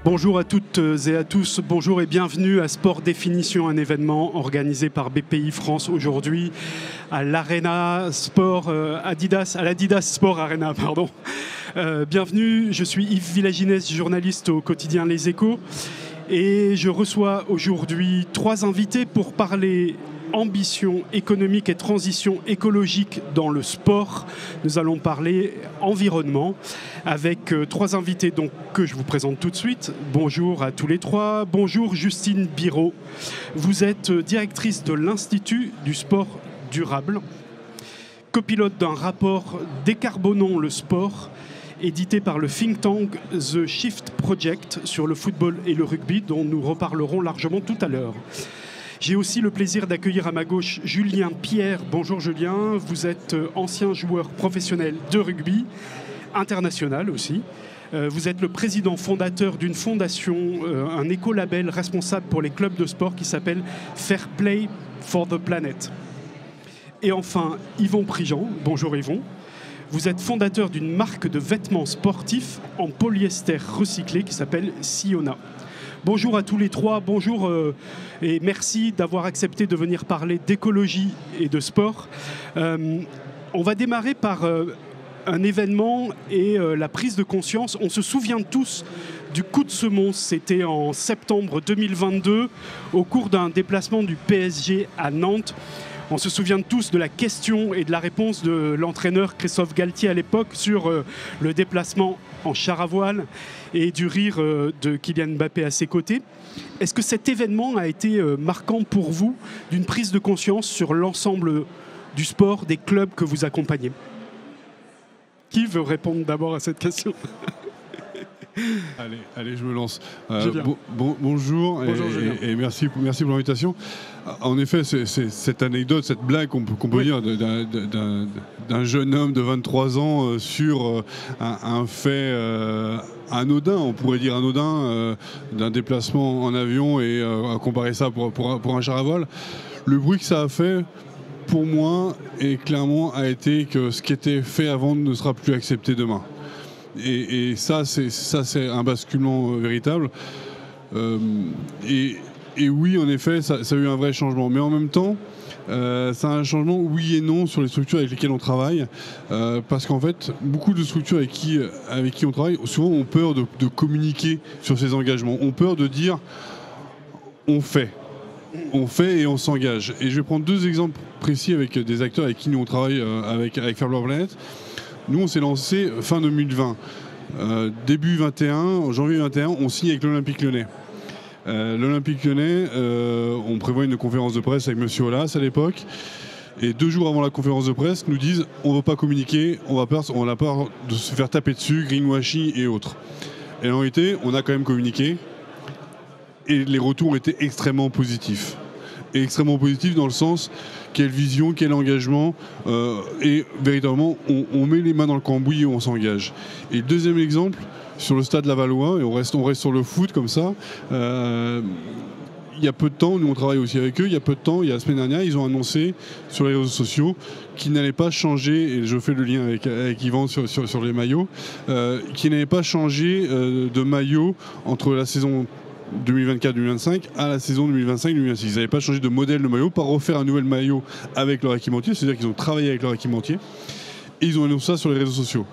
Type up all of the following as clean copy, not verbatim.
Bonjour à toutes et à tous, bonjour et bienvenue à Sport Définition, un événement organisé par BPI France aujourd'hui à l'Arena Sport Adidas, à l'Adidas Sport Arena, pardon. Bienvenue, je suis Yves Villaginès, journaliste au quotidien Les Échos et je reçois aujourd'hui 3 invités pour parler ambition économique et transition écologique dans le sport. Nous allons parler environnement avec 3 invités donc, que je vous présente tout de suite. Bonjour à tous les 3. Bonjour Justine Biraud. Vous êtes directrice de l'Institut du sport durable, copilote d'un rapport Décarbonons le sport, édité par le think tank The Shift Project sur le football et le rugby, dont nous reparlerons largement tout à l'heure. J'ai aussi le plaisir d'accueillir à ma gauche Julien Pierre. Bonjour Julien, vous êtes ancien joueur professionnel de rugby, international aussi. Vous êtes le président fondateur d'une fondation, un écolabel responsable pour les clubs de sport qui s'appelle Fair Play for the Planet. Et enfin, Yvon Prigent. Bonjour Yvon. Vous êtes fondateur d'une marque de vêtements sportifs en polyester recyclé qui s'appelle Siona. Bonjour à tous les 3, bonjour et merci d'avoir accepté de venir parler d'écologie et de sport. On va démarrer par un événement et la prise de conscience. On se souvient tous du coup de semonce, c'était en septembre 2022 au cours d'un déplacement du PSG à Nantes. On se souvient tous de la question et de la réponse de l'entraîneur Christophe Galtier à l'époque sur le déplacement en char à voile et du rire de Kylian Mbappé à ses côtés. Est-ce que cet événement a été marquant pour vous d'une prise de conscience sur l'ensemble du sport, des clubs que vous accompagnez ? Qui veut répondre d'abord à cette question ? Allez, je me lance. Bonjour et merci pour l'invitation. En effet, c'est cette anecdote, cette blague qu'on peut dire d'un jeune homme de 23 ans sur un fait anodin, on pourrait dire anodin, d'un déplacement en avion et à comparer ça pour un char à voile. Le bruit que ça a fait, pour moi, et clairement, a été que ce qui était fait avant ne sera plus accepté demain. Et ça, c'est un basculement véritable. Et oui, en effet, ça a eu un vrai changement. Mais en même temps, ça a un changement oui et non sur les structures avec lesquelles on travaille. Parce qu'en fait, beaucoup de structures avec qui on travaille, souvent ont peur de communiquer sur ces engagements. Ont peur de dire on fait. On fait et on s'engage. Et je vais prendre 2 exemples précis avec des acteurs avec qui nous on travaille avec Fair Play for the Planet. Nous, on s'est lancé fin 2020. Début 21, en janvier 21, on signe avec l'Olympique Lyonnais. L'Olympique Lyonnais, on prévoit une conférence de presse avec M. Aulas à l'époque. Et 2 jours avant la conférence de presse, nous disent on ne veut pas communiquer, on a peur de se faire taper dessus, greenwashing et autres. Et en réalité, on a quand même communiqué. Et les retours étaient extrêmement positifs. Et extrêmement positifs dans le sens quelle vision, quel engagement, et véritablement on met les mains dans le cambouis et on s'engage. Et le deuxième exemple, sur le stade Lavallois, et on reste sur le foot comme ça, il y a peu de temps, nous on travaille aussi avec eux, il y a peu de temps, il y a la semaine dernière, ils ont annoncé sur les réseaux sociaux qu'ils n'allaient pas changer, et je fais le lien avec Yvan sur les maillots, qu'ils n'allaient pas changer de maillot entre la saison 2024-2025 à la saison 2025-2026. Ils n'avaient pas changé de modèle de maillot, pas refaire un nouvel maillot avec leur équipementier, c'est-à-dire qu'ils ont travaillé avec leur équipementier et ils ont annoncé ça sur les réseaux sociaux.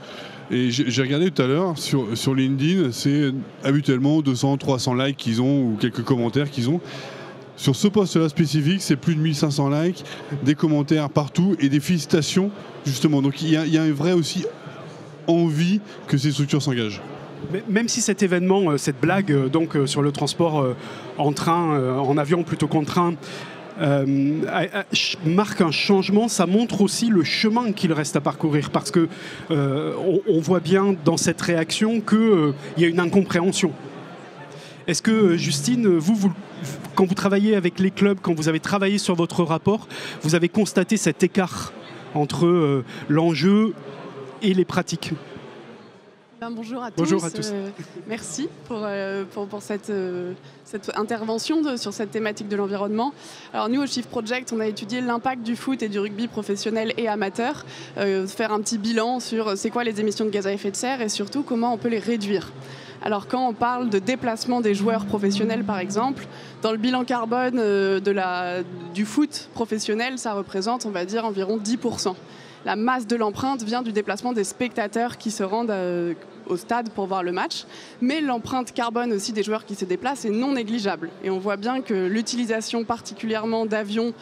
Et j'ai regardé tout à l'heure sur LinkedIn, c'est habituellement 200-300 likes qu'ils ont ou quelques commentaires qu'ils ont. Sur ce post-là spécifique, c'est plus de 1500 likes, des commentaires partout et des félicitations justement. Donc il y a une vraie aussi envie que ces structures s'engagent. Même si cet événement, cette blague donc, sur le transport en train, en avion plutôt qu'en train, marque un changement, ça montre aussi le chemin qu'il reste à parcourir. Parce qu'on voit bien dans cette réaction qu'il y a une incompréhension. Est-ce que, Justine, vous, quand vous travaillez avec les clubs, quand vous avez travaillé sur votre rapport, vous avez constaté cet écart entre l'enjeu et les pratiques ? Bonjour à tous. Bonjour à tous. Merci pour cette intervention sur cette thématique de l'environnement. Alors nous, au Shift Project, on a étudié l'impact du foot et du rugby professionnel et amateur, faire un petit bilan sur c'est quoi les émissions de gaz à effet de serre et surtout comment on peut les réduire. Alors quand on parle de déplacement des joueurs professionnels par exemple, dans le bilan carbone du foot professionnel, ça représente on va dire environ 10%. La masse de l'empreinte vient du déplacement des spectateurs qui se rendent au stade pour voir le match. Mais l'empreinte carbone aussi des joueurs qui se déplacent est non négligeable. Et on voit bien que l'utilisation particulièrement d'avions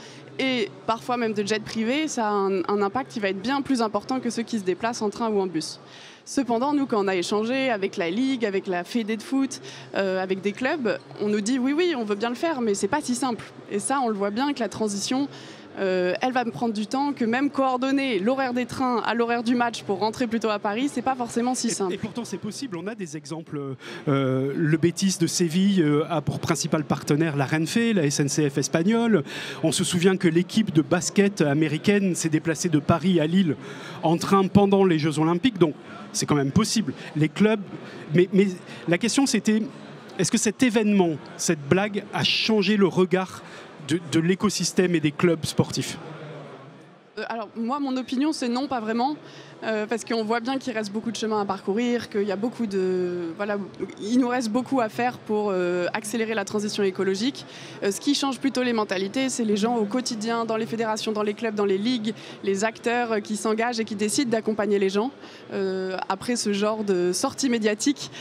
et parfois même de jets privés, ça a un impact qui va être bien plus important que ceux qui se déplacent en train ou en bus. Cependant, nous, quand on a échangé avec la Ligue, avec la Fédé de foot, avec des clubs, on nous dit oui, on veut bien le faire, mais c'est pas si simple. Et ça, on le voit bien que la transition, elle va me prendre du temps, que même coordonner l'horaire des trains à l'horaire du match pour rentrer plutôt à Paris, c'est pas forcément si simple. Et pourtant c'est possible, on a des exemples. Le Betis de Séville a pour principal partenaire la Renfe, la SNCF espagnole. On se souvient que l'équipe de basket américaine s'est déplacée de Paris à Lille en train pendant les Jeux Olympiques, donc c'est quand même possible. Les clubs, mais la question c'était, est-ce que cet événement, cette blague a changé le regard de l'écosystème et des clubs sportifs? Alors moi, mon opinion, c'est non, pas vraiment, parce qu'on voit bien qu'il reste beaucoup de chemin à parcourir, qu'il y a beaucoup il nous reste beaucoup à faire pour accélérer la transition écologique. Ce qui change plutôt les mentalités, c'est les gens au quotidien, dans les fédérations, dans les clubs, dans les ligues, les acteurs qui s'engagent et qui décident d'accompagner les gens. Après, ce genre de sortie médiatique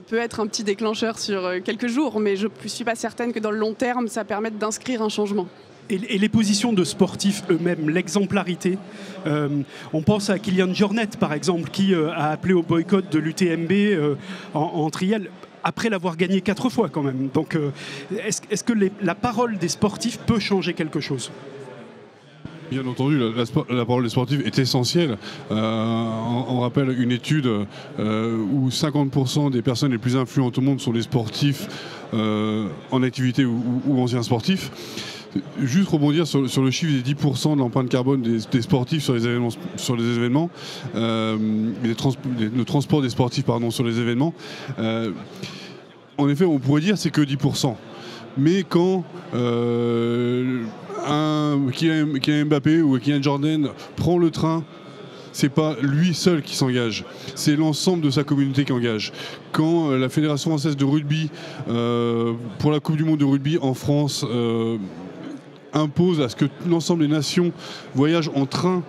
peut être un petit déclencheur sur quelques jours, mais je ne suis pas certaine que dans le long terme, ça permette d'inscrire un changement. Et les positions de sportifs eux-mêmes, l'exemplarité. On pense à Kylian Jornet, par exemple, qui a appelé au boycott de l'UTMB en trial, après l'avoir gagné 4 fois quand même. Donc, est-ce que la parole des sportifs peut changer quelque chose ? Bien entendu, la parole des sportifs est essentielle. On rappelle une étude où 50% des personnes les plus influentes au monde sont des sportifs en activité ou anciens sportifs. Juste rebondir sur le chiffre des 10% de l'empreinte carbone des sportifs sur les événements, le transport des sportifs sur les événements. En effet, on pourrait dire c'est que 10%. Mais quand Kylian Mbappé ou Kylian Jordan prend le train, c'est pas lui seul qui s'engage, c'est l'ensemble de sa communauté qui engage. Quand la Fédération française de rugby, pour la Coupe du monde de rugby en France, impose à ce que l'ensemble des nations voyagent en train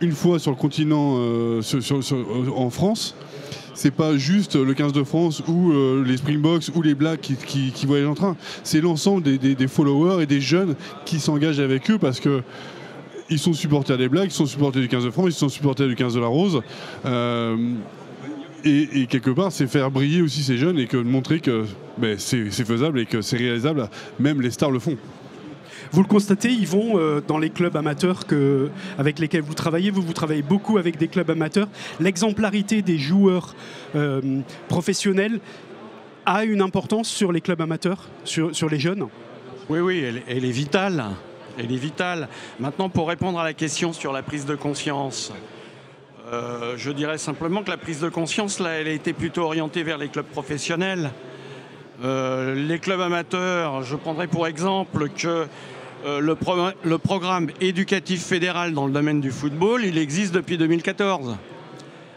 une fois sur le continent en France, c'est pas juste le 15 de France ou les Springboks ou les Blacks qui voyagent en train, c'est l'ensemble des followers et des jeunes qui s'engagent avec eux parce que ils sont supporters des Blacks, ils sont supporters du 15 de France, ils sont supporters du 15 de la Rose. Et quelque part, c'est faire briller aussi ces jeunes et montrer que c'est faisable et que c'est réalisable. Même les stars le font. Vous le constatez, ils vont dans les clubs amateurs avec lesquels vous travaillez. Vous travaillez beaucoup avec des clubs amateurs. L'exemplarité des joueurs professionnels a une importance sur les clubs amateurs, sur les jeunes? Oui, elle est vitale. Elle est vitale. Maintenant, pour répondre à la question sur la prise de conscience, je dirais simplement que la prise de conscience, là, elle a été plutôt orientée vers les clubs professionnels. Les clubs amateurs, je prendrai pour exemple que le programme éducatif fédéral dans le domaine du football, il existe depuis 2014.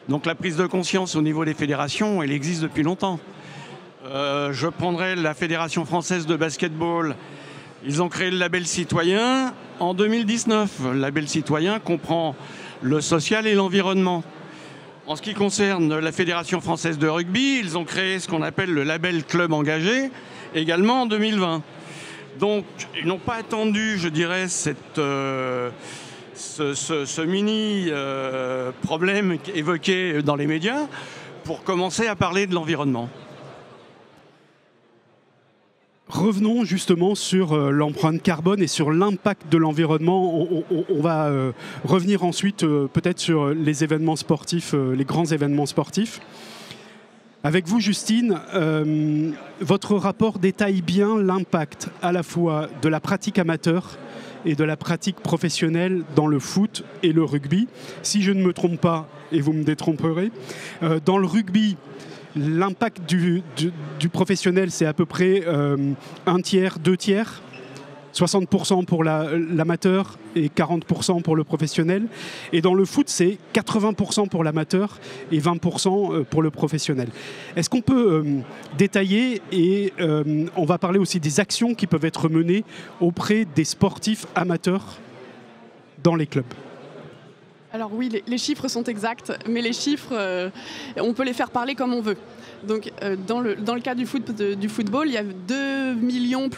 Donc la prise de conscience au niveau des fédérations, elle existe depuis longtemps. Je prendrai la Fédération française de basketball. Ils ont créé le label citoyen en 2019. Le label citoyen comprend le social et l'environnement. En ce qui concerne la Fédération française de rugby, ils ont créé ce qu'on appelle le label club engagé, également en 2020. Donc, ils n'ont pas attendu, je dirais, ce mini problème évoqué dans les médias pour commencer à parler de l'environnement. Revenons justement sur l'empreinte carbone et sur l'impact de l'environnement. On va revenir ensuite peut-être sur les événements sportifs, les grands événements sportifs. Avec vous, Justine, votre rapport détaille bien l'impact à la fois de la pratique amateur et de la pratique professionnelle dans le foot et le rugby. Si je ne me trompe pas, et vous me détromperez, dans le rugby, l'impact du professionnel, c'est à peu près 1 tiers, 2 tiers. 60% pour l'amateur et 40% pour le professionnel. Et dans le foot, c'est 80% pour l'amateur et 20% pour le professionnel. Est-ce qu'on peut détailler et on va parler aussi des actions qui peuvent être menées auprès des sportifs amateurs dans les clubs? Alors oui, les chiffres sont exacts, mais les chiffres, on peut les faire parler comme on veut. Donc, dans le cas du football, il y a plus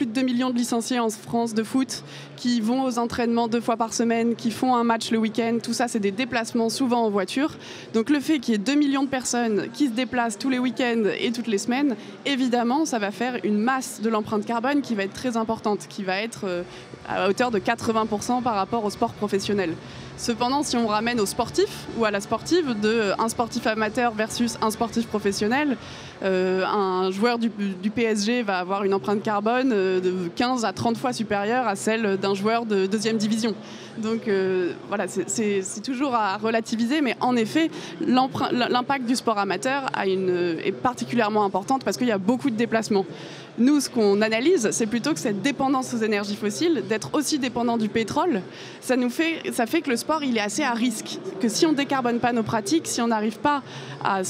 de 2 millions de licenciés en France de foot qui vont aux entraînements 2 fois par semaine, qui font un match le week-end. Tout ça, c'est des déplacements souvent en voiture. Donc le fait qu'il y ait 2 millions de personnes qui se déplacent tous les week-ends et toutes les semaines, évidemment, ça va faire une masse de l'empreinte carbone qui va être très importante, qui va être à hauteur de 80% par rapport au sport professionnel. Cependant, si on ramène au sportif ou à la sportive, un sportif amateur versus un sportif professionnel, un joueur du PSG va avoir une empreinte carbone de 15 à 30 fois supérieure à celle d'un joueur de deuxième division. Donc voilà, c'est toujours à relativiser, mais en effet, l'impact du sport amateur est particulièrement importante parce qu'il y a beaucoup de déplacements. Nous, ce qu'on analyse, c'est plutôt que cette dépendance aux énergies fossiles, d'être aussi dépendant du pétrole, ça fait que le sport, il est assez à risque. Que si on ne décarbone pas nos pratiques, si on n'arrive pas à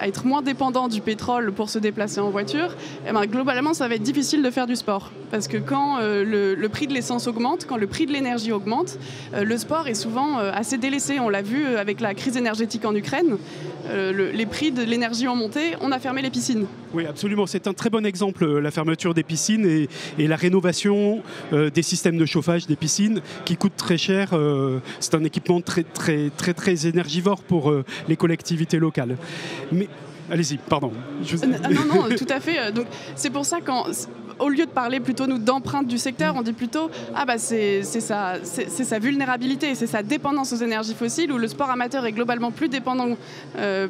être moins dépendant du pétrole pour se déplacer en voiture, eh ben, globalement, ça va être difficile de faire du sport. Parce que quand le prix de l'essence augmente, quand le prix de l'énergie augmente, le sport est souvent assez délaissé. On l'a vu avec la crise énergétique en Ukraine. Les prix de l'énergie ont monté, on a fermé les piscines. Oui, absolument. C'est un très bon exemple, la fermeture des piscines et la rénovation des systèmes de chauffage des piscines qui coûtent très cher. C'est un équipement très énergivore pour les collectivités locales. Mais allez-y, pardon. Non, tout à fait. Donc, c'est pour ça qu'au lieu de parler plutôt d'empreinte du secteur, on dit plutôt c'est sa vulnérabilité, c'est sa dépendance aux énergies fossiles où le sport amateur est globalement plus dépendant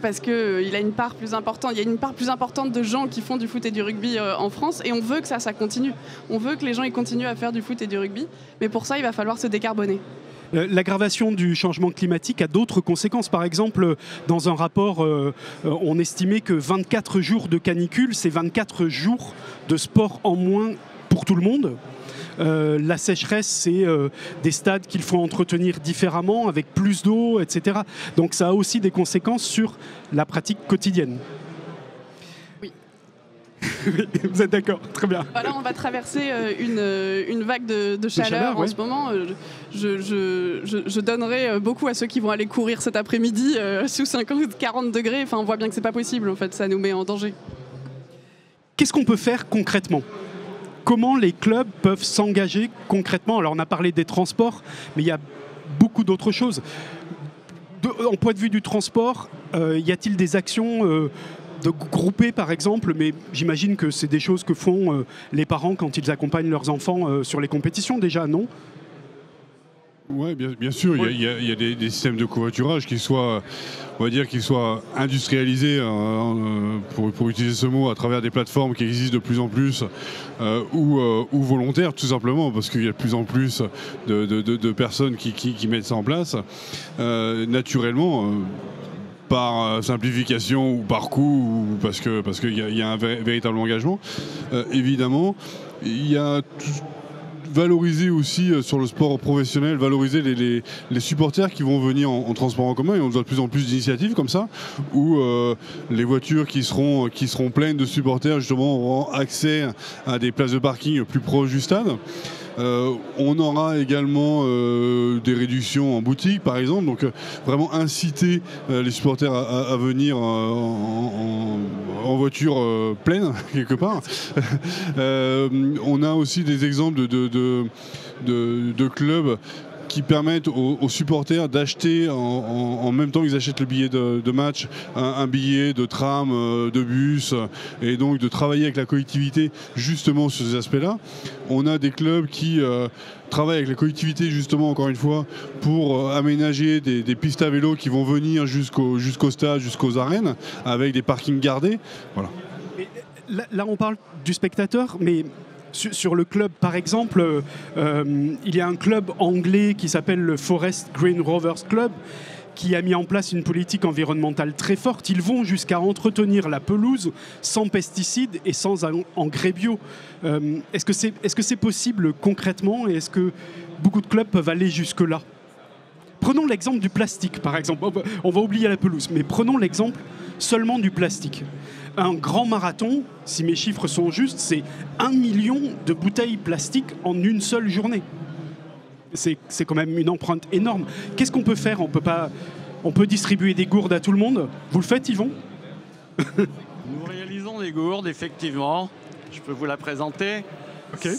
parce qu'il a une part plus importante. Il y a une part plus importante de gens qui font du foot et du rugby en France et on veut que ça continue. On veut que les gens ils continuent à faire du foot et du rugby, mais pour ça il va falloir se décarboner. L'aggravation du changement climatique a d'autres conséquences. Par exemple, dans un rapport, on estimait que 24 jours de canicule, c'est 24 jours de sport en moins pour tout le monde. La sécheresse, c'est des stades qu'il faut entretenir différemment, avec plus d'eau, etc. Donc ça a aussi des conséquences sur la pratique quotidienne. Vous êtes d'accord, très bien. Voilà, on va traverser une vague de chaleur en ce moment. Je donnerai beaucoup à ceux qui vont aller courir cet après-midi sous 40 degrés. Enfin, on voit bien que c'est pas possible, en fait, ça nous met en danger. Qu'est-ce qu'on peut faire concrètement ? Comment les clubs peuvent s'engager concrètement ? Alors, on a parlé des transports, mais il y a beaucoup d'autres choses. En point de vue du transport, y a-t-il des actions de grouper par exemple, mais j'imagine que c'est des choses que font les parents quand ils accompagnent leurs enfants sur les compétitions déjà, non ? Oui, bien sûr, il y a des systèmes de covoiturage qui soient, on va dire, qui soient industrialisés, pour utiliser ce mot, à travers des plateformes qui existent de plus en plus, ou volontaires, tout simplement, parce qu'il y a de plus en plus de personnes qui mettent ça en place. Naturellement, par simplification ou par coût, ou parce qu'il y a un véritable engagement. Évidemment, il y a valoriser aussi sur le sport professionnel, valoriser les supporters qui vont venir en transport en commun, et on voit de plus en plus d'initiatives comme ça, où les voitures qui seront pleines de supporters justement auront accès à des places de parking plus proches du stade. On aura également des réductions en boutique par exemple, donc vraiment inciter les supporters à venir en voiture pleine quelque part. On a aussi des exemples de clubs qui permettent aux supporters d'acheter en même temps qu'ils achètent le billet de match, un billet de tram, de bus, et donc de travailler avec la collectivité justement sur ces aspects-là. On a des clubs qui travaillent avec la collectivité justement, encore une fois, pour aménager des pistes à vélo qui vont venir jusqu'au stade, jusqu'aux arènes, avec des parkings gardés. Voilà. Là, on parle du spectateur, mais sur le club, par exemple, il y a un club anglais qui s'appelle le Forest Green Rovers Club qui a mis en place une politique environnementale très forte. Ils vont jusqu'à entretenir la pelouse sans pesticides et sans engrais bio. Est-ce que c'est possible concrètement et est-ce que beaucoup de clubs peuvent aller jusque-là? Prenons l'exemple du plastique, par exemple. On va oublier la pelouse, mais prenons l'exemple seulement du plastique. Un grand marathon, si mes chiffres sont justes, c'est 1 million de bouteilles plastiques en une seule journée. C'est quand même une empreinte énorme. Qu'est-ce qu'on peut faire? On peut distribuer des gourdes à tout le monde. Vous le faites, Yvon? Nous réalisons des gourdes, effectivement. Je peux vous la présenter. Okay.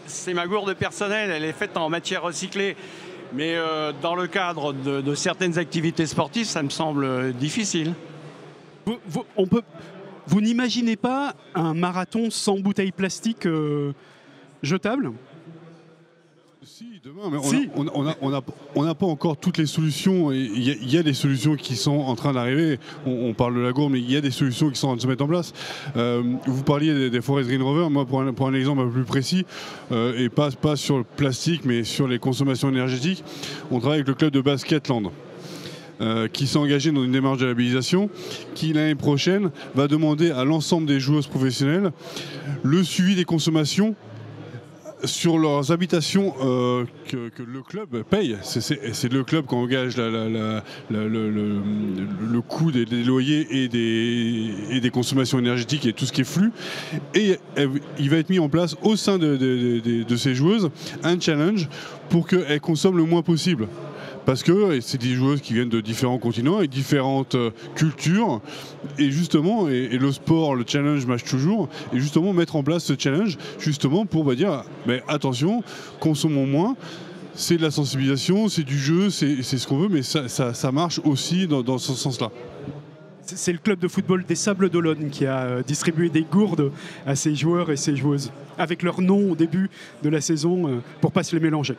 C'est ma gourde personnelle, elle est faite en matière recyclée. Mais dans le cadre de certaines activités sportives, ça me semble difficile. Vous n'imaginez pas un marathon sans bouteilles plastiques jetables? Si, demain, mais on n'a pas encore toutes les solutions. Il y a des solutions qui sont en train d'arriver. On parle de la gourde, mais il y a des solutions qui sont en train de se mettre en place. Vous parliez des Forest Green Rovers. Moi, pour un exemple un peu plus précis, et pas sur le plastique, mais sur les consommations énergétiques, on travaille avec le club de Basketland. Qui s'est engagé dans une démarche de labellisation, qui l'année prochaine va demander à l'ensemble des joueuses professionnelles le suivi des consommations sur leurs habitations que le club paye. C'est le club qui engage le coût des loyers et des consommations énergétiques et tout ce qui est flux. Et il va être mis en place au sein de ces joueuses un challenge pour qu'elles consomment le moins possible. Parce que c'est des joueuses qui viennent de différents continents et différentes cultures. Et justement, et le sport, le challenge marche toujours. Et justement, mettre en place ce challenge, justement, pour dire, mais attention, consommons moins. C'est de la sensibilisation, c'est du jeu, c'est ce qu'on veut, mais ça marche aussi dans ce sens-là. C'est le club de football des Sables d'Olonne qui a distribué des gourdes à ses joueurs et ses joueuses, avec leur nom au début de la saison, pour ne pas se les mélanger.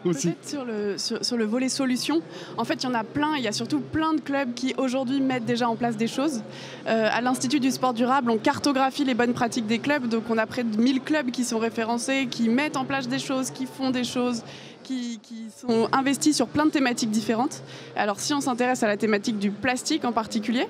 Peut-être sur le volet solutions, en fait il y en a plein, il y a surtout plein de clubs qui aujourd'hui mettent déjà en place des choses. À l'Institut du sport durable, on cartographie les bonnes pratiques des clubs, donc on a près de 1000 clubs qui sont référencés, qui mettent en place des choses, qui font des choses, qui sont investis sur plein de thématiques différentes. Alors si on s'intéresse à la thématique du plastique en particulier,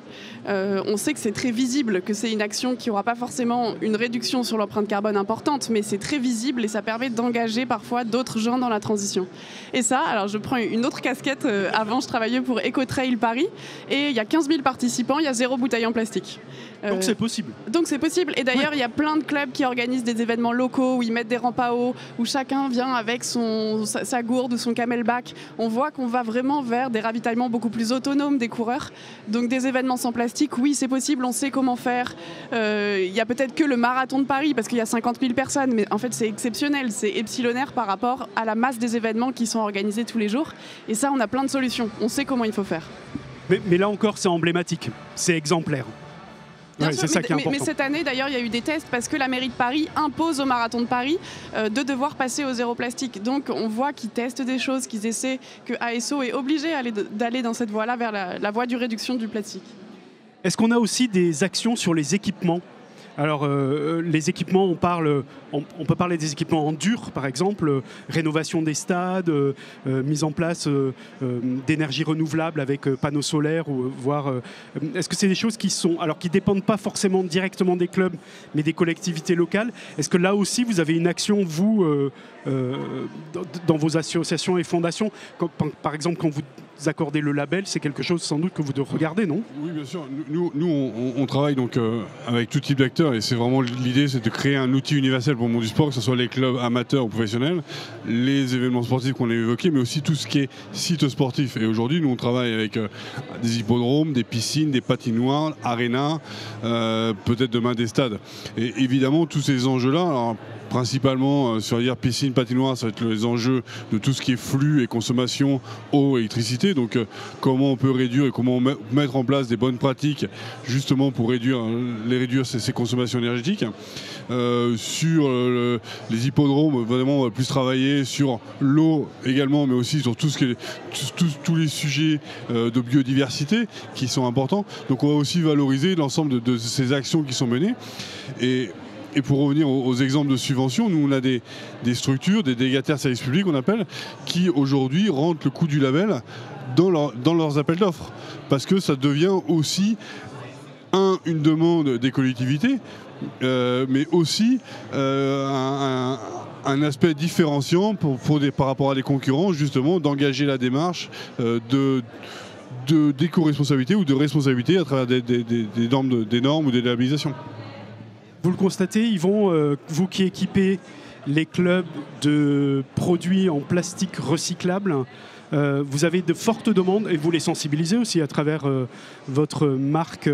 on sait que c'est très visible, que c'est une action qui n'aura pas forcément une réduction sur l'empreinte carbone importante, mais c'est très visible et ça permet d'engager parfois d'autres gens dans la transition. Et ça, alors je prends une autre casquette, avant je travaillais pour Ecotrail Paris, et il y a 15 000 participants, il y a 0 bouteille en plastique. Donc c'est possible. Donc c'est possible. Et d'ailleurs, il y a plein de clubs qui organisent des événements locaux où ils mettent des rampes à eau, où chacun vient avec sa gourde ou son camelback. On voit qu'on va vraiment vers des ravitaillements beaucoup plus autonomes des coureurs. Donc des événements sans plastique, oui, c'est possible, on sait comment faire. Il y a peut-être que le marathon de Paris, parce qu'il y a 50 000 personnes, mais en fait c'est exceptionnel, c'est epsilonaire par rapport à la masse des événements qui sont organisés tous les jours. Et ça, on a plein de solutions. On sait comment il faut faire. Mais là encore, c'est emblématique, c'est exemplaire. Bien Ouais, sûr, c'est ça qui est important. mais cette année, d'ailleurs, il y a eu des tests parce que la mairie de Paris impose au marathon de Paris de devoir passer au zéro plastique. Donc, on voit qu'ils testent des choses, qu'ils essaient, que ASO est obligé d'aller dans cette voie-là, vers la voie du réduction du plastique. Est-ce qu'on a aussi des actions sur les équipements ? Alors, les équipements, on peut parler des équipements en dur, par exemple, rénovation des stades, mise en place d'énergie renouvelable avec panneaux solaires, voire. Est-ce que c'est des choses qui dépendent pas forcément directement des clubs, mais des collectivités locales ? Est-ce que là aussi, vous avez une action, vous, dans vos associations et fondations, par exemple, quand vous accordez le label, c'est quelque chose sans doute que vous devez regarder, non ? Oui, bien sûr. Nous on travaille donc avec tout type d'acteurs et c'est vraiment l'idée, c'est de créer un outil universel pour le monde du sport, que ce soit les clubs amateurs ou professionnels, les événements sportifs qu'on a évoqués, mais aussi tout ce qui est site sportif. Et aujourd'hui, nous on travaille avec des hippodromes, des piscines, des patinoires, arénas, peut-être demain des stades. Et évidemment, tous ces enjeux-là, alors, principalement sur dire piscine, patinoire, ça va être les enjeux de tout ce qui est flux et consommation, eau et électricité. Donc comment on peut réduire et comment mettre en place des bonnes pratiques justement pour réduire ces consommations énergétiques. Sur les hippodromes, vraiment on va plus travailler sur l'eau également, mais aussi sur tous les sujets de biodiversité qui sont importants. Donc on va aussi valoriser l'ensemble de ces actions qui sont menées. Et pour revenir aux exemples de subventions, nous on a des structures, des délégataires de services publics on appelle, qui aujourd'hui rentrent le coût du label dans leurs appels d'offres. Parce que ça devient aussi une demande des collectivités, mais aussi un aspect différenciant par rapport à des concurrents, justement, d'engager la démarche d'éco-responsabilité ou de responsabilité à travers des normes ou des labellisations. Vous le constatez, Yvon, vous qui équipez les clubs de produits en plastique recyclable, vous avez de fortes demandes et vous les sensibilisez aussi à travers votre marque.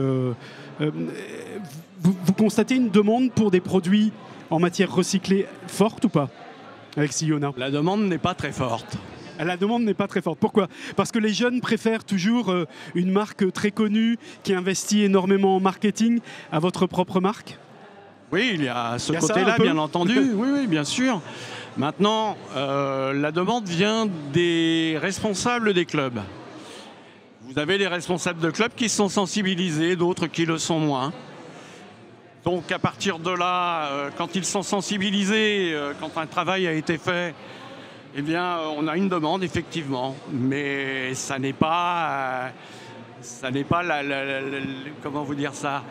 Vous constatez une demande pour des produits en matière recyclée forte ou pas, Alexis Yona? La demande n'est pas très forte. La demande n'est pas très forte. Pourquoi? Parce que les jeunes préfèrent toujours une marque très connue qui investit énormément en marketing à votre propre marque? Oui, il y a ce côté-là, bien entendu. Oui, bien sûr. Maintenant, la demande vient des responsables des clubs. Vous avez des responsables de clubs qui sont sensibilisés, d'autres qui le sont moins. Donc à partir de là, quand ils sont sensibilisés, quand un travail a été fait, eh bien, on a une demande, effectivement. Mais ça n'est pas comment vous dire ça,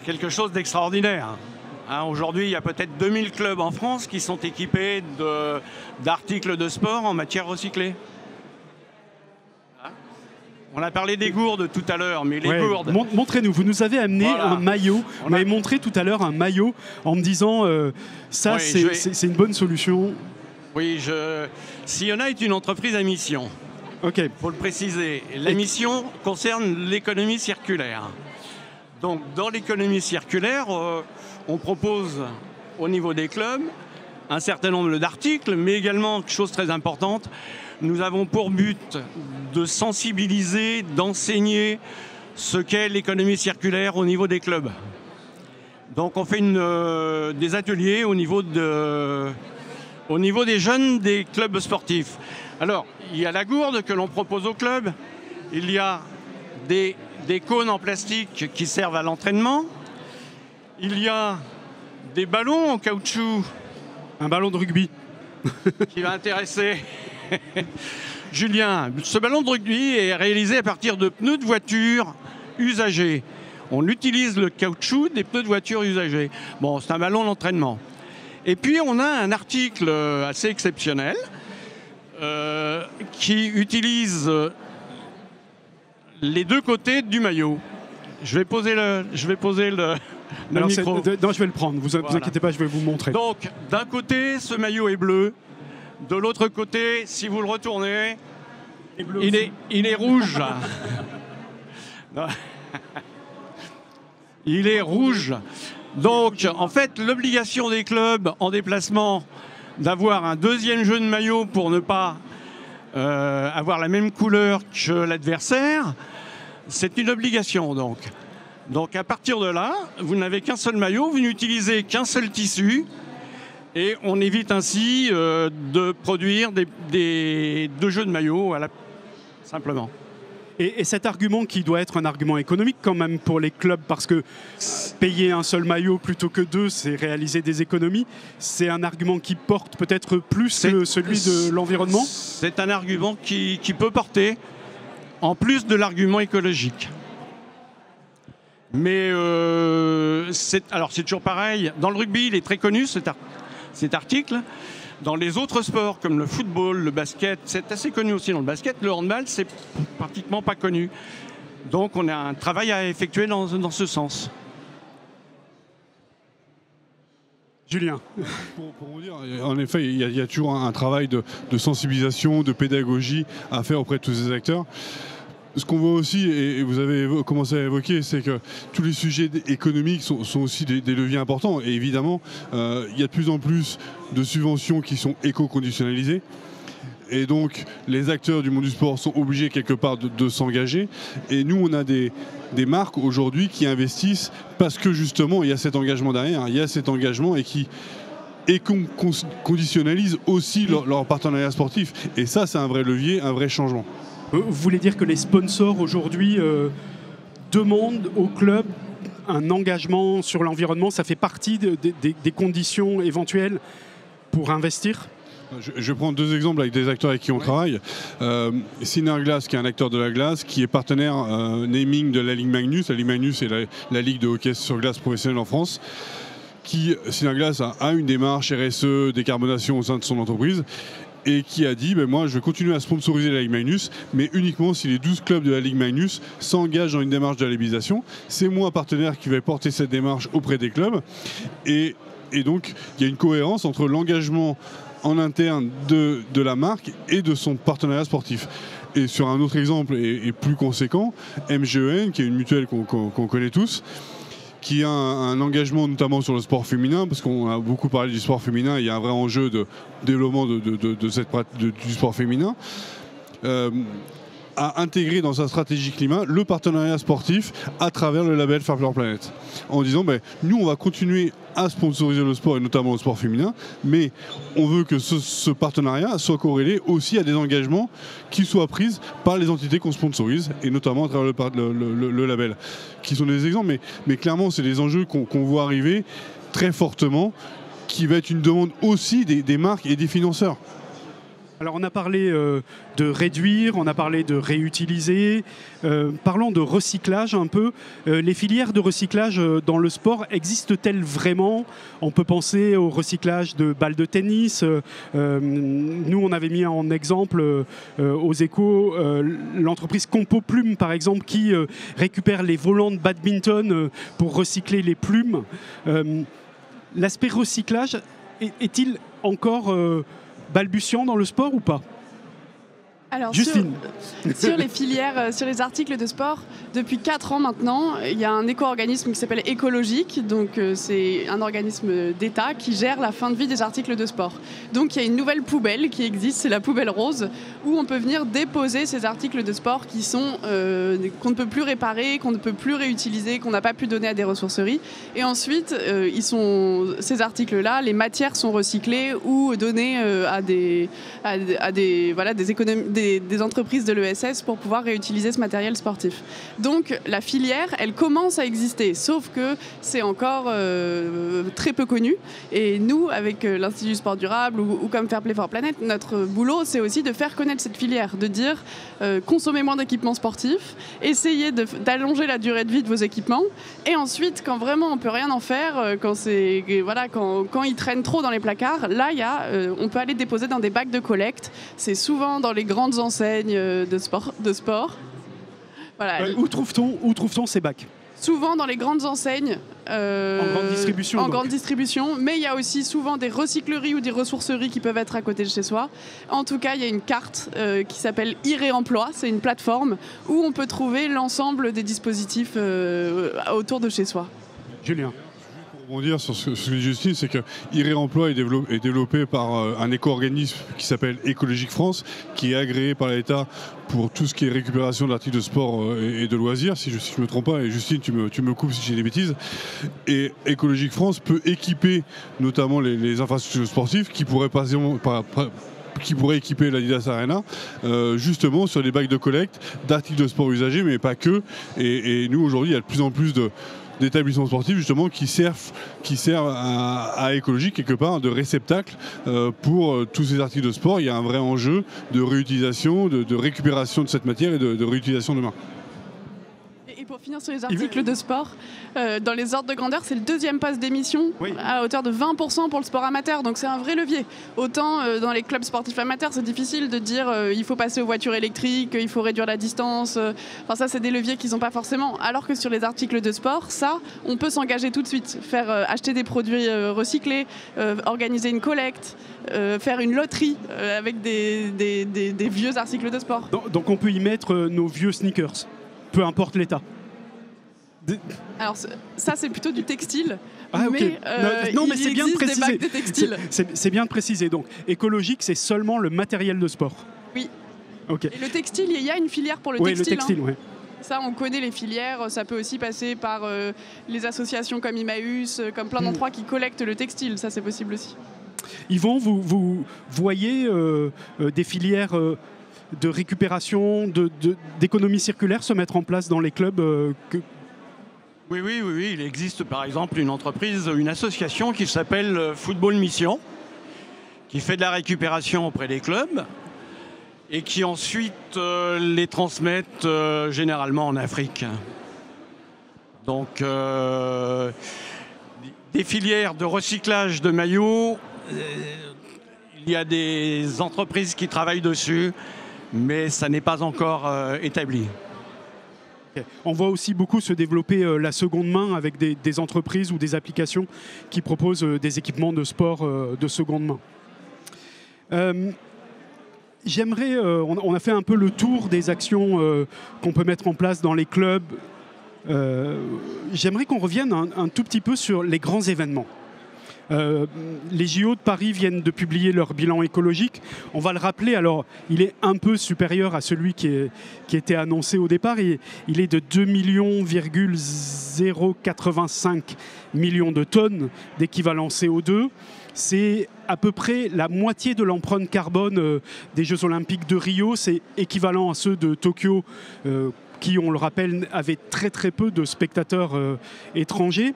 quelque chose d'extraordinaire. Aujourd'hui, il y a peut-être 2000 clubs en France qui sont équipés d'articles de sport en matière recyclée. On a parlé des gourdes tout à l'heure, mais les gourdes... Montrez-nous, vous nous avez amené un maillot. Vous m'avez montré tout à l'heure un maillot en me disant ça, c'est une bonne solution. Oui, Siona est une entreprise à mission. Ok. Faut le préciser. La mission concerne l'économie circulaire. Donc, dans l'économie circulaire, on propose au niveau des clubs un certain nombre d'articles, mais également, chose très importante, nous avons pour but de sensibiliser, d'enseigner ce qu'est l'économie circulaire au niveau des clubs. Donc, on fait des ateliers au niveau des jeunes des clubs sportifs. Alors, il y a la gourde que l'on propose au club, il y a des cônes en plastique qui servent à l'entraînement, il y a des ballons en caoutchouc. Un ballon de rugby. Qui va intéresser Julien. Ce ballon de rugby est réalisé à partir de pneus de voiture usagés. On utilise le caoutchouc des pneus de voiture usagés. Bon, c'est un ballon d'entraînement. Et puis, on a un article assez exceptionnel qui utilise les deux côtés du maillot. Je vais poser le micro. Non, je vais le prendre. Vous inquiétez pas, je vais vous montrer. Donc, d'un côté, ce maillot est bleu. De l'autre côté, si vous le retournez, il est rouge. Il est rouge. Donc, en fait, l'obligation des clubs en déplacement d'avoir un deuxième jeu de maillot pour ne pas avoir la même couleur que l'adversaire, c'est une obligation, donc. Donc, à partir de là, vous n'avez qu'un seul maillot, vous n'utilisez qu'un seul tissu, et on évite ainsi de produire deux jeux de maillots, simplement. Et cet argument qui doit être un argument économique quand même pour les clubs, parce que payer un seul maillot plutôt que deux, c'est réaliser des économies, c'est un argument qui porte peut-être plus que celui de l'environnement? C'est un argument qui peut porter, en plus de l'argument écologique. Mais c'est toujours pareil. Dans le rugby, il est très connu cet article. Dans les autres sports, comme le football, le basket, c'est assez connu aussi dans le basket. Le handball, c'est pratiquement pas connu. Donc, on a un travail à effectuer dans ce sens. Julien. Pour vous dire, en effet, il y a toujours un travail de sensibilisation, de pédagogie à faire auprès de tous ces acteurs. Ce qu'on voit aussi, et vous avez commencé à évoquer, c'est que tous les sujets économiques sont aussi des leviers importants. Et évidemment, il y a de plus en plus de subventions qui sont éco-conditionnalisées. Et donc, les acteurs du monde du sport sont obligés quelque part de s'engager. Et nous, on a des marques aujourd'hui qui investissent parce que justement, il y a cet engagement derrière. Il y a cet engagement et qui conditionnalisent aussi leur partenariat sportif. Et ça, c'est un vrai levier, un vrai changement. Vous voulez dire que les sponsors aujourd'hui demandent au club un engagement sur l'environnement? Ça fait partie des conditions éventuelles pour investir? Je vais prendre 2 exemples avec des acteurs avec qui on travaille. Synerglass, qui est un acteur de la glace, qui est partenaire naming de la Ligue Magnus. La Ligue Magnus est la ligue de hockey sur glace professionnelle en France. Synerglass a une démarche RSE, décarbonation au sein de son entreprise, et qui a dit moi je vais continuer à sponsoriser la Ligue Magnus, mais uniquement si les 12 clubs de la Ligue Magnus s'engagent dans une démarche de labellisation. C'est moi, partenaire, qui vais porter cette démarche auprès des clubs. Et donc il y a une cohérence entre l'engagement en interne de la marque et de son partenariat sportif. Et sur un autre exemple et plus conséquent, MGEN, qui est une mutuelle qu'on connaît tous, qui a un engagement notamment sur le sport féminin, parce qu'on a beaucoup parlé du sport féminin, il y a un vrai enjeu de développement du sport féminin, a intégré dans sa stratégie climat le partenariat sportif à travers le label Fair Play Planet, en disant nous on va continuer à sponsoriser le sport et notamment le sport féminin, mais on veut que ce partenariat soit corrélé aussi à des engagements qui soient pris par les entités qu'on sponsorise, et notamment à travers le label, qui sont des exemples, mais clairement c'est des enjeux qu'on voit arriver très fortement, qui va être une demande aussi des marques et des financeurs. Alors on a parlé de réduire, on a parlé de réutiliser. Parlons de recyclage un peu. Les filières de recyclage dans le sport existent-elles vraiment? On peut penser au recyclage de balles de tennis. Nous, on avait mis en exemple aux Échos l'entreprise Compo Plume, par exemple, qui récupère les volants de badminton pour recycler les plumes. L'aspect recyclage est-il encore balbutiant dans le sport ou pas? Alors, Justine. Sur les filières, sur les articles de sport, depuis 4 ans maintenant, il y a un éco-organisme qui s'appelle Écologique. Donc, c'est un organisme d'État qui gère la fin de vie des articles de sport. Donc, il y a une nouvelle poubelle qui existe, c'est la poubelle rose, où on peut venir déposer ces articles de sport qui sont qu'on ne peut plus réparer, qu'on ne peut plus réutiliser, qu'on n'a pas pu donner à des ressourceries. Et ensuite, ces articles-là, les matières sont recyclées ou données à des entreprises de l'ESS pour pouvoir réutiliser ce matériel sportif. Donc la filière, elle commence à exister, sauf que c'est encore très peu connu. Et nous, avec l'Institut du Sport Durable ou comme Fair Play for Planet, notre boulot, c'est aussi de faire connaître cette filière, de dire consommez moins d'équipements sportifs, essayez d'allonger la durée de vie de vos équipements, et ensuite, quand vraiment on peut rien en faire, quand ils traînent trop dans les placards, là, on peut aller déposer dans des bacs de collecte. C'est souvent dans les grandes enseignes de sport. Voilà. Où trouve-t-on ces bacs? Souvent dans les grandes enseignes. En grande distribution. En grande distribution, mais il y a aussi souvent des recycleries ou des ressourceries qui peuvent être à côté de chez soi. En tout cas, il y a une carte qui s'appelle e-réemploi, c'est une plateforme où on peut trouver l'ensemble des dispositifs autour de chez soi. Julien. Pour rebondir sur ce que dit Justine, c'est que e-réemploi est développé par un éco-organisme qui s'appelle Écologique France, qui est agréé par l'État pour tout ce qui est récupération d'articles de sport et de loisirs, si je ne me trompe pas, et Justine, tu me coupes si j'ai des bêtises. Et Écologique France peut équiper notamment les infrastructures sportives qui pourraient équiper l'Adidas Arena, justement sur des bacs de collecte d'articles de sport usagés, mais pas que. Et nous, aujourd'hui, il y a de plus en plus d'établissements sportifs justement qui servent à écologique quelque part de réceptacle pour tous ces articles de sport. Il y a un vrai enjeu de réutilisation, de récupération de cette matière et de réutilisation demain. Et pour finir sur les articles de sport, dans les ordres de grandeur, c'est le 2e poste d'émission, oui, à hauteur de 20% pour le sport amateur. Donc c'est un vrai levier. Autant dans les clubs sportifs amateurs, c'est difficile de dire il faut passer aux voitures électriques, il faut réduire la distance. Enfin ça, c'est des leviers qu'ils n'ont pas forcément. Alors que sur les articles de sport, ça, on peut s'engager tout de suite. Faire acheter des produits recyclés, organiser une collecte, faire une loterie avec des vieux articles de sport. Donc on peut y mettre nos vieux sneakers, peu importe l'état. Alors ça c'est plutôt du textile. Ah, okay. Mais c'est bien de préciser. Des bacs de textile. C'est bien de préciser. Donc écologique, c'est seulement le matériel de sport. Oui. Okay. Et le textile, il y a une filière pour le textile. Oui, le textile, oui. Ça, on connaît les filières. Ça peut aussi passer par les associations comme Emmaüs, comme plein d'endroits qui collectent le textile. Ça, c'est possible aussi. Yvon, vous voyez des filières de récupération, d'économie circulaire se mettre en place dans les clubs Oui, il existe par exemple une association qui s'appelle Football Mission, qui fait de la récupération auprès des clubs et qui ensuite les transmettent généralement en Afrique. Donc des filières de recyclage de maillots, il y a des entreprises qui travaillent dessus, mais ça n'est pas encore établi. On voit aussi beaucoup se développer la seconde main avec des entreprises ou des applications qui proposent des équipements de sport de seconde main. J'aimerais, on a fait un peu le tour des actions qu'on peut mettre en place dans les clubs. J'aimerais qu'on revienne un tout petit peu sur les grands événements. Les JO de Paris viennent de publier leur bilan écologique. On va le rappeler, alors il est un peu supérieur à celui qui était annoncé au départ. Il est de 2,085 millions de tonnes d'équivalent CO2. C'est à peu près la moitié de l'empreinte carbone des Jeux Olympiques de Rio. C'est équivalent à ceux de Tokyo, qui, on le rappelle, avaient très très peu de spectateurs étrangers.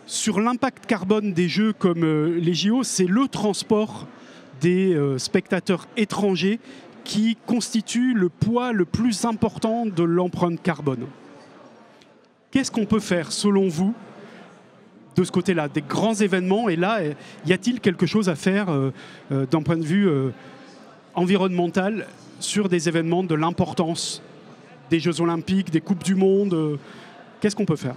Sur l'impact carbone des Jeux comme les JO, c'est le transport des spectateurs étrangers qui constitue le poids le plus important de l'empreinte carbone. Qu'est-ce qu'on peut faire, selon vous, de ce côté-là, des grands événements? Et là, y a-t-il quelque chose à faire d'un point de vue environnemental sur des événements de l'importance des Jeux Olympiques, des Coupes du Monde? Qu'est-ce qu'on peut faire?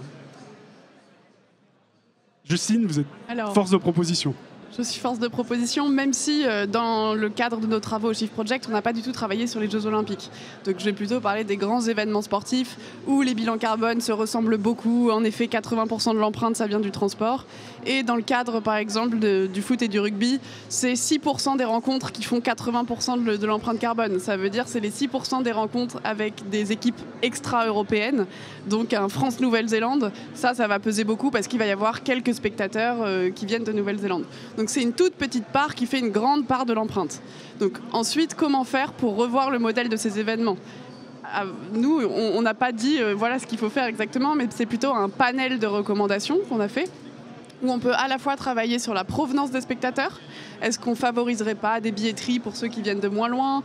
Justine, vous êtes force de proposition. Je suis force de proposition, même si dans le cadre de nos travaux au Shift Project, on n'a pas du tout travaillé sur les Jeux Olympiques. Donc je vais plutôt parler des grands événements sportifs où les bilans carbone se ressemblent beaucoup. En effet, 80% de l'empreinte, ça vient du transport. Et dans le cadre, par exemple, du foot et du rugby, c'est 6% des rencontres qui font 80% de l'empreinte carbone. Ça veut dire que c'est les 6% des rencontres avec des équipes extra-européennes. Donc un France-Nouvelle-Zélande, ça va peser beaucoup parce qu'il va y avoir quelques spectateurs qui viennent de Nouvelle-Zélande. Donc c'est une toute petite part qui fait une grande part de l'empreinte. Donc ensuite, comment faire pour revoir le modèle de ces événements ? Nous, on n'a pas dit voilà ce qu'il faut faire exactement, mais c'est plutôt un panel de recommandations qu'on a fait, où on peut à la fois travailler sur la provenance des spectateurs. Est-ce qu'on ne favoriserait pas des billetteries pour ceux qui viennent de moins loin ?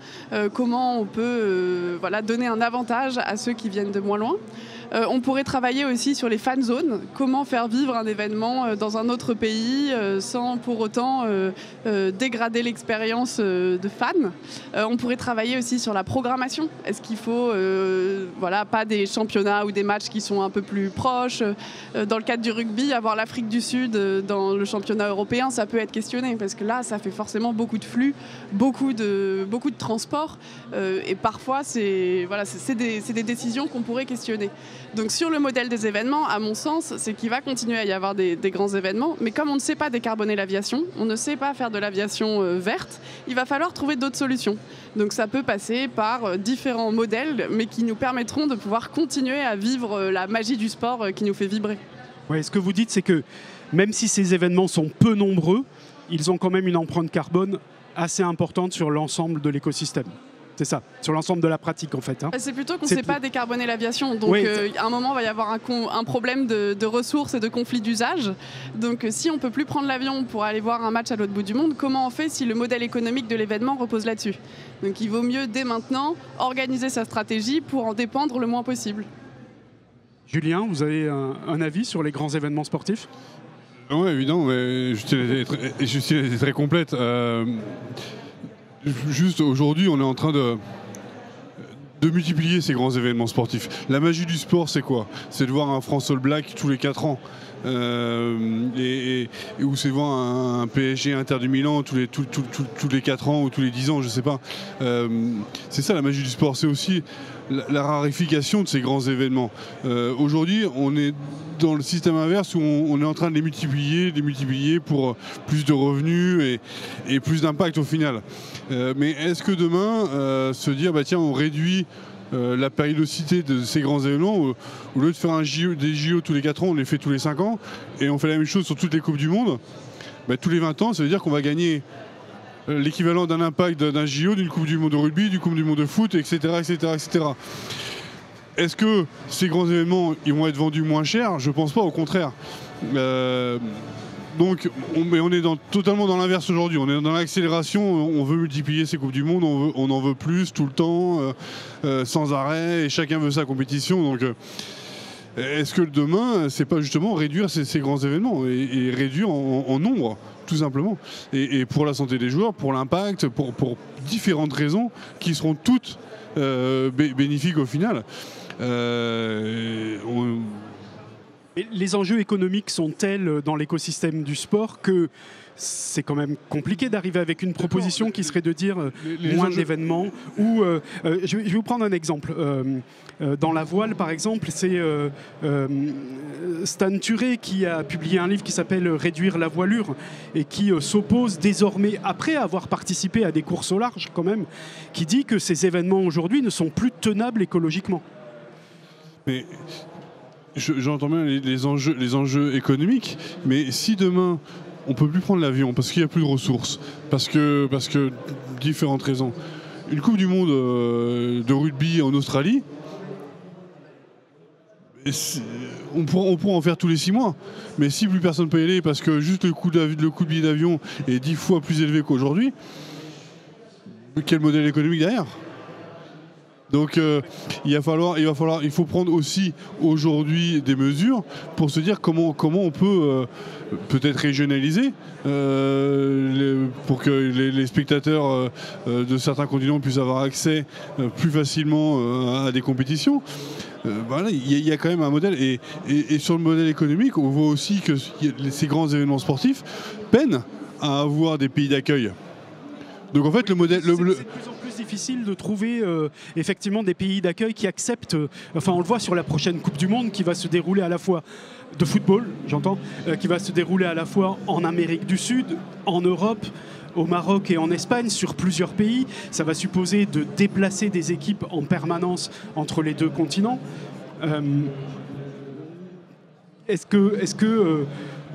Comment on peut donner un avantage à ceux qui viennent de moins loin ? On pourrait travailler aussi sur les fan zones. Comment faire vivre un événement dans un autre pays sans pour autant dégrader l'expérience de fan. On pourrait travailler aussi sur la programmation. Est-ce qu'il faut pas des championnats ou des matchs qui sont un peu plus proches ? Dans le cadre du rugby, avoir l'Afrique du Sud dans le championnat européen, ça peut être questionné parce que là, ça fait forcément beaucoup de flux, beaucoup de transport. Et parfois, c'est des décisions qu'on pourrait questionner. Donc sur le modèle des événements, à mon sens, c'est qu'il va continuer à y avoir des grands événements, mais comme on ne sait pas décarboner l'aviation, on ne sait pas faire de l'aviation verte, il va falloir trouver d'autres solutions. Donc ça peut passer par différents modèles, mais qui nous permettront de pouvoir continuer à vivre la magie du sport qui nous fait vibrer. Ouais, ce que vous dites, c'est que même si ces événements sont peu nombreux, ils ont quand même une empreinte carbone assez importante sur l'ensemble de l'écosystème. C'est ça, sur l'ensemble de la pratique en fait. C'est plutôt qu'on ne sait pas décarboner l'aviation. Donc à un moment, il va y avoir un problème de ressources et de conflit d'usage. Donc si on ne peut plus prendre l'avion pour aller voir un match à l'autre bout du monde, comment on fait si le modèle économique de l'événement repose là-dessus ? Donc il vaut mieux dès maintenant organiser sa stratégie pour en dépendre le moins possible. Julien, vous avez un avis sur les grands événements sportifs ? Oui, évidemment, mais Justine était très complète. Juste aujourd'hui, on est en train de multiplier ces grands événements sportifs. La magie du sport, c'est quoi ? C'est de voir un France All Black tous les 4 ans. Ou c'est de voir un PSG Inter du Milan tous les 4 ans ou tous les 10 ans, je sais pas. C'est ça la magie du sport, c'est aussi la raréfication de ces grands événements. Aujourd'hui, on est dans le système inverse où on est en train de les multiplier pour plus de revenus et plus d'impact au final. Mais est-ce que demain, se dire, tiens, on réduit la périodicité de ces grands événements, au lieu de faire des JO tous les 4 ans, on les fait tous les 5 ans, et on fait la même chose sur toutes les Coupes du Monde, tous les 20 ans, ça veut dire qu'on va gagner l'équivalent d'un impact d'un JO, d'une Coupe du Monde de rugby, d'une Coupe du Monde de foot, etc. etc. Est-ce que ces grands événements ils vont être vendus moins cher ? Je ne pense pas, au contraire. Donc on est totalement dans l'inverse aujourd'hui. On est dans l'accélération, on veut multiplier ces Coupes du Monde, on en veut plus tout le temps, sans arrêt, et chacun veut sa compétition. Donc est-ce que demain, c'est pas justement réduire ces grands événements et réduire en nombre, tout simplement, et pour la santé des joueurs, pour l'impact, pour différentes raisons qui seront toutes bénéfiques au final. Et les enjeux économiques sont tels dans l'écosystème du sport que c'est quand même compliqué d'arriver avec une proposition qui serait de dire moins d'événements. Ou je vais vous prendre un exemple. Dans la voile, par exemple, c'est Stan Turé qui a publié un livre qui s'appelle Réduire la voilure et qui s'oppose désormais, après avoir participé à des courses au large quand même, qui dit que ces événements aujourd'hui ne sont plus tenables écologiquement. Mais j'entends bien les enjeux économiques, mais si demain on ne peut plus prendre l'avion parce qu'il n'y a plus de ressources, parce que différentes raisons, une Coupe du Monde de rugby en Australie, on pourra en faire tous les 6 mois, mais si plus personne ne peut y aller parce que juste le coût de billet d'avion est 10 fois plus élevé qu'aujourd'hui, quel modèle économique derrière ? Donc il faut prendre aussi aujourd'hui des mesures pour se dire comment on peut peut-être régionaliser pour que les spectateurs de certains continents puissent avoir accès plus facilement à des compétitions. Voilà, il y a quand même un modèle et sur le modèle économique, on voit aussi que ces grands événements sportifs peinent à avoir des pays d'accueil. Donc en fait, le modèle... C'est de plus en plus difficile de trouver effectivement des pays d'accueil qui acceptent, enfin on le voit sur la prochaine Coupe du Monde qui va se dérouler à la fois de football, j'entends, qui va se dérouler à la fois en Amérique du Sud, en Europe, au Maroc et en Espagne, sur plusieurs pays. Ça va supposer de déplacer des équipes en permanence entre les deux continents. Est-ce que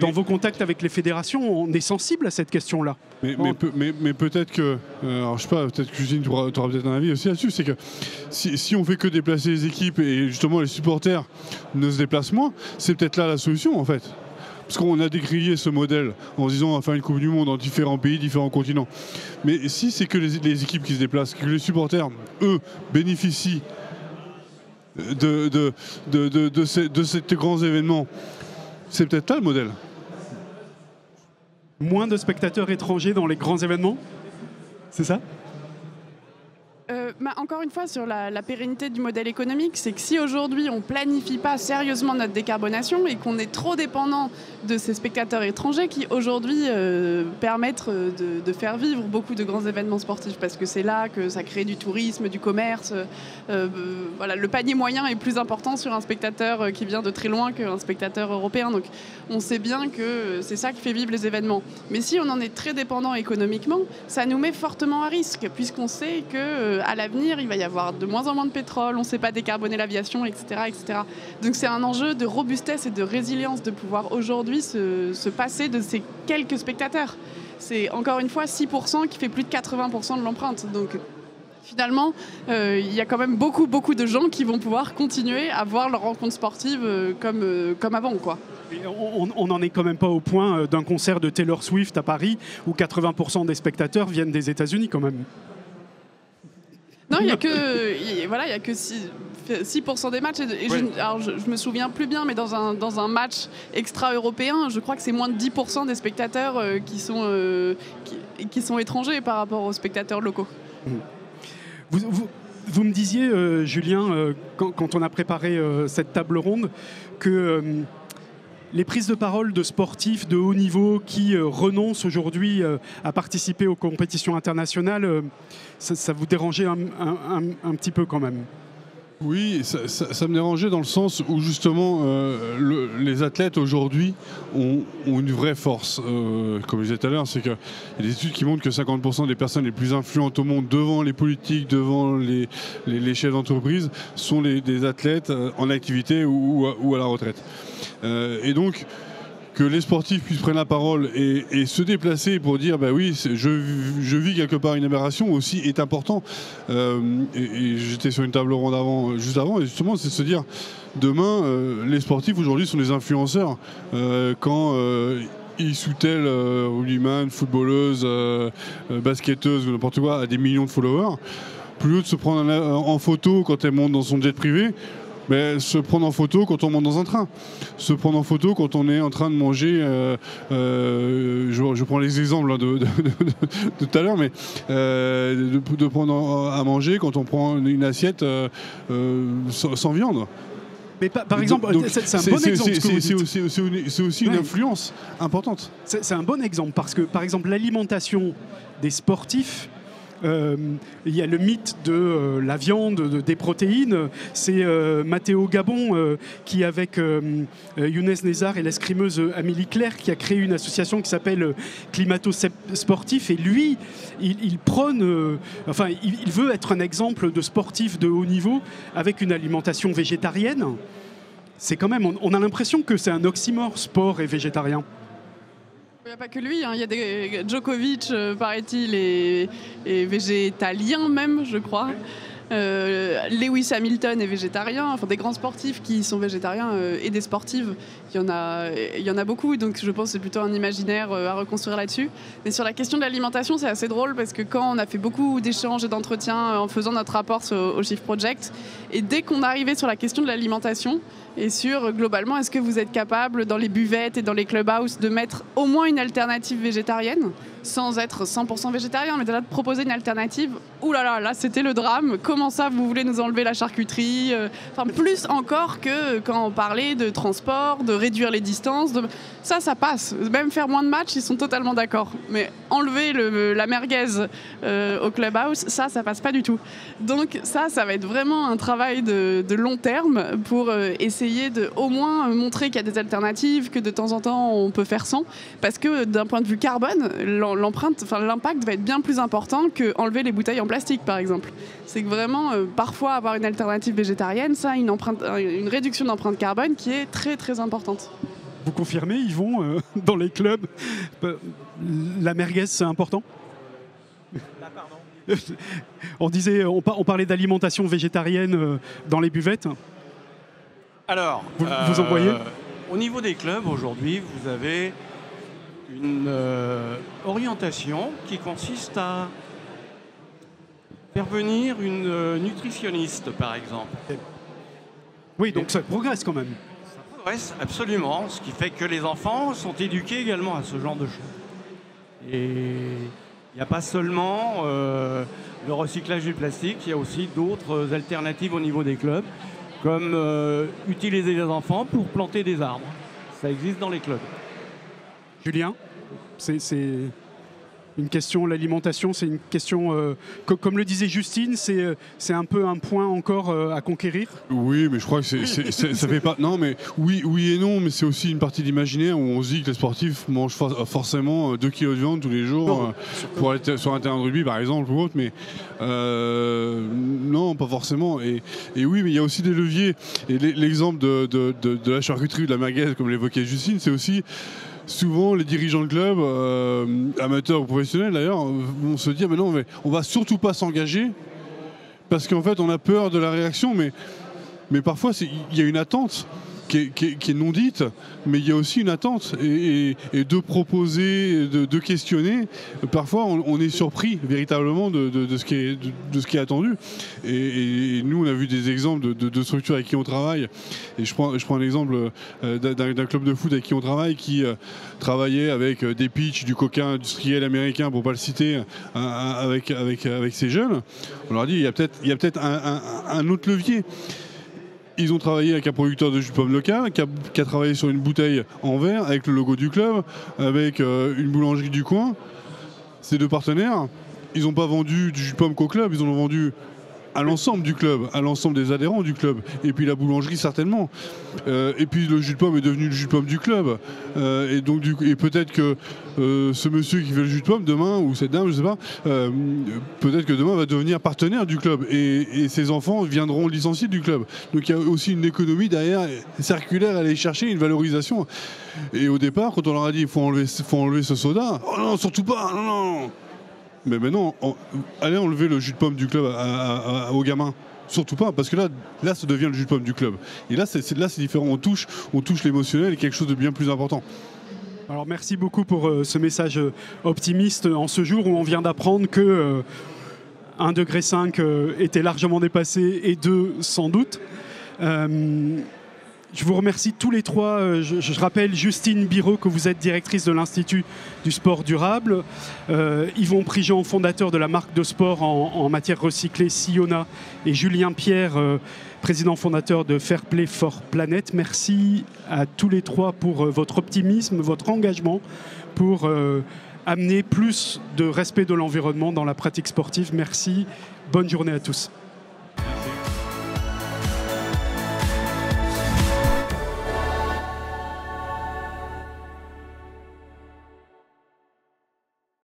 dans vos contacts avec les fédérations, on est sensible à cette question-là? Mais peut-être que... alors je sais pas, peut-être que Justine, tu auras peut-être un avis aussi là-dessus, c'est que si on fait que déplacer les équipes et justement les supporters ne se déplacent moins, c'est peut-être là la solution en fait. Parce qu'on a décrié ce modèle en se disant on va faire une Coupe du Monde dans différents pays, différents continents. Mais si c'est que les équipes qui se déplacent, que les supporters, eux, bénéficient de ces grands événements, c'est peut-être là le modèle. Moins de spectateurs étrangers dans les grands événements, c'est ça? Encore une fois, sur la pérennité du modèle économique, c'est que si aujourd'hui on ne planifie pas sérieusement notre décarbonation et qu'on est trop dépendant de ces spectateurs étrangers qui aujourd'hui permettent de faire vivre beaucoup de grands événements sportifs, parce que c'est là que ça crée du tourisme, du commerce. Voilà, le panier moyen est plus important sur un spectateur qui vient de très loin qu'un spectateur européen. Donc on sait bien que c'est ça qui fait vivre les événements. Mais si on en est très dépendant économiquement, ça nous met fortement à risque, puisqu'on sait qu'à l'avenir, il va y avoir de moins en moins de pétrole, on ne sait pas décarboner l'aviation, etc., etc. Donc c'est un enjeu de robustesse et de résilience de pouvoir aujourd'hui se passer de ces quelques spectateurs. C'est encore une fois 6% qui fait plus de 80% de l'empreinte. Donc finalement, il y a quand même beaucoup de gens qui vont pouvoir continuer à voir leurs rencontres sportives comme avant, quoi. On n'en est quand même pas au point d'un concert de Taylor Swift à Paris où 80% des spectateurs viennent des États-Unis quand même. Non, il n'y a que 6% des matchs. Et ouais. Je me souviens plus bien, mais dans un match extra-européen, je crois que c'est moins de 10% des spectateurs qui sont étrangers par rapport aux spectateurs locaux. Vous me disiez, Julien, quand on a préparé cette table ronde, que les prises de parole de sportifs de haut niveau qui renoncent aujourd'hui à participer aux compétitions internationales, ça vous dérangeait un petit peu quand même? Oui, ça me dérangeait dans le sens où justement les athlètes aujourd'hui ont une vraie force. Comme je disais tout à l'heure, c'est qu'il y a des études qui montrent que 50% des personnes les plus influentes au monde devant les politiques, devant les chefs d'entreprise, sont des athlètes en activité ou à la retraite. Et donc, que les sportifs puissent prendre la parole et se déplacer pour dire bah oui, je vis quelque part une aberration aussi est important. Et j'étais sur une table ronde juste avant, et justement c'est de se dire demain les sportifs aujourd'hui sont des influenceurs quand X ou telle rugbyman, footballeuse, basketteuse ou n'importe quoi a des millions de followers, plutôt de se prendre en photo quand elle monte dans son jet privé, mais se prendre en photo quand on monte dans un train, se prendre en photo quand on est en train de manger, je prends les exemples de tout à l'heure, mais de prendre à manger quand on prend une assiette sans viande. Mais par exemple, c'est un bon exemple. C'est aussi une influence importante. C'est un bon exemple parce que, par exemple, l'alimentation des sportifs, il y a le mythe de la viande, des protéines. C'est Matteo Gabon qui, avec Younes Nezar et l'escrimeuse Amélie Claire, qui a créé une association qui s'appelle Climato Sportif. Et lui, il prône, il veut être un exemple de sportif de haut niveau avec une alimentation végétarienne. C'est quand même, on a l'impression que c'est un oxymore, sport et végétarien. Il n'y a pas que lui, hein. Il y a des Djokovic, paraît-il, et végétalien même, je crois. Lewis Hamilton est végétarien, enfin des grands sportifs qui sont végétariens et des sportives, il y en a beaucoup, donc je pense que c'est plutôt un imaginaire à reconstruire là-dessus. Mais sur la question de l'alimentation, c'est assez drôle parce que quand on a fait beaucoup d'échanges et d'entretiens en faisant notre rapport au Shift Project, et dès qu'on arrivait sur la question de l'alimentation et sur globalement est-ce que vous êtes capable dans les buvettes et dans les clubhouses de mettre au moins une alternative végétarienne sans être 100% végétarien, mais déjà de proposer une alternative. Ouh là là, là c'était le drame. Comment ça, vous voulez nous enlever la charcuterie? Enfin, plus encore que quand on parlait de transport, de réduire les distances. Ça passe. Même faire moins de matchs, ils sont totalement d'accord. Mais enlever la merguez au clubhouse, ça passe pas du tout. Donc ça va être vraiment un travail de long terme pour essayer de au moins montrer qu'il y a des alternatives, que de temps en temps on peut faire sans. Parce que d'un point de vue carbone, l'impact va être bien plus important qu'enlever les bouteilles en plastique, par exemple. C'est que vraiment, parfois, avoir une alternative végétarienne, ça a une réduction d'empreinte carbone qui est très, très importante. Vous confirmez, ils vont dans les clubs. La merguez, c'est important? Là, pardon. On parlait d'alimentation végétarienne dans les buvettes. Alors, vous en voyez? Au niveau des clubs, aujourd'hui, vous avez une orientation qui consiste à faire venir une nutritionniste, par exemple. Oui, donc ça progresse quand même. Ça progresse, absolument, ce qui fait que les enfants sont éduqués également à ce genre de choses. Et il n'y a pas seulement le recyclage du plastique, il y a aussi d'autres alternatives au niveau des clubs, comme utiliser les enfants pour planter des arbres. Ça existe dans les clubs. Julien, c'est une question, l'alimentation, c'est une question, comme le disait Justine, c'est un peu un point encore à conquérir. Oui, mais je crois que ça fait pas. Non, mais oui et non, mais c'est aussi une partie d'imaginaire où on se dit que les sportifs mangent forcément 2 kilos de viande tous les jours pour aller sur un terrain de rugby, par exemple, ou autre, mais non, pas forcément. Et oui, mais il y a aussi des leviers. Et l'exemple de la charcuterie ou de la merguez, comme l'évoquait Justine, c'est aussi. Souvent, les dirigeants de clubs, amateurs ou professionnels d'ailleurs, vont se dire mais non, mais on va surtout pas s'engager parce qu'en fait on a peur de la réaction, mais parfois il y a une attente qui est non dite, mais il y a aussi une attente et de proposer, de questionner. Parfois on est surpris véritablement de ce qui est attendu. Et nous on a vu des exemples de structures avec qui on travaille. Et je prends l'exemple d'un club de foot avec qui on travaille, qui travaillait avec des pitchs, du coca industriel américain, pour pas le citer, avec ces jeunes. On leur a dit il y a peut-être un autre levier. Ils ont travaillé avec un producteur de jus de pomme local qui a travaillé sur une bouteille en verre avec le logo du club, avec une boulangerie du coin. Ces deux partenaires, ils n'ont pas vendu du jus de pomme qu'au club, ils en ont vendu à l'ensemble du club, à l'ensemble des adhérents du club. Et puis la boulangerie certainement. Et puis le jus de pomme est devenu le jus de pomme du club. Et donc peut-être que ce monsieur qui fait le jus de pomme demain, ou cette dame, je sais pas, peut-être que demain va devenir partenaire du club. Et ses enfants viendront licenciés du club. Donc il y a aussi une économie derrière, circulaire, à aller chercher une valorisation. Et au départ, quand on leur a dit il faut enlever ce soda, oh non, surtout pas, non. Mais maintenant, allez enlever le jus de pomme du club aux gamins. Surtout pas, parce que là, ça devient le jus de pomme du club. Et là, c'est différent. On touche l'émotionnel et quelque chose de bien plus important. Alors merci beaucoup pour ce message optimiste en ce jour où on vient d'apprendre que 1,5 degré était largement dépassé et 2 sans doute. Je vous remercie tous les trois. Je rappelle Justine Biraud, que vous êtes directrice de l'Institut du sport durable. Yvon Prigent, fondateur de la marque de sport en matière recyclée Siona. Et Julien Pierre, président fondateur de Fair Play for Planet. Merci à tous les trois pour votre optimisme, votre engagement pour amener plus de respect de l'environnement dans la pratique sportive. Merci. Bonne journée à tous.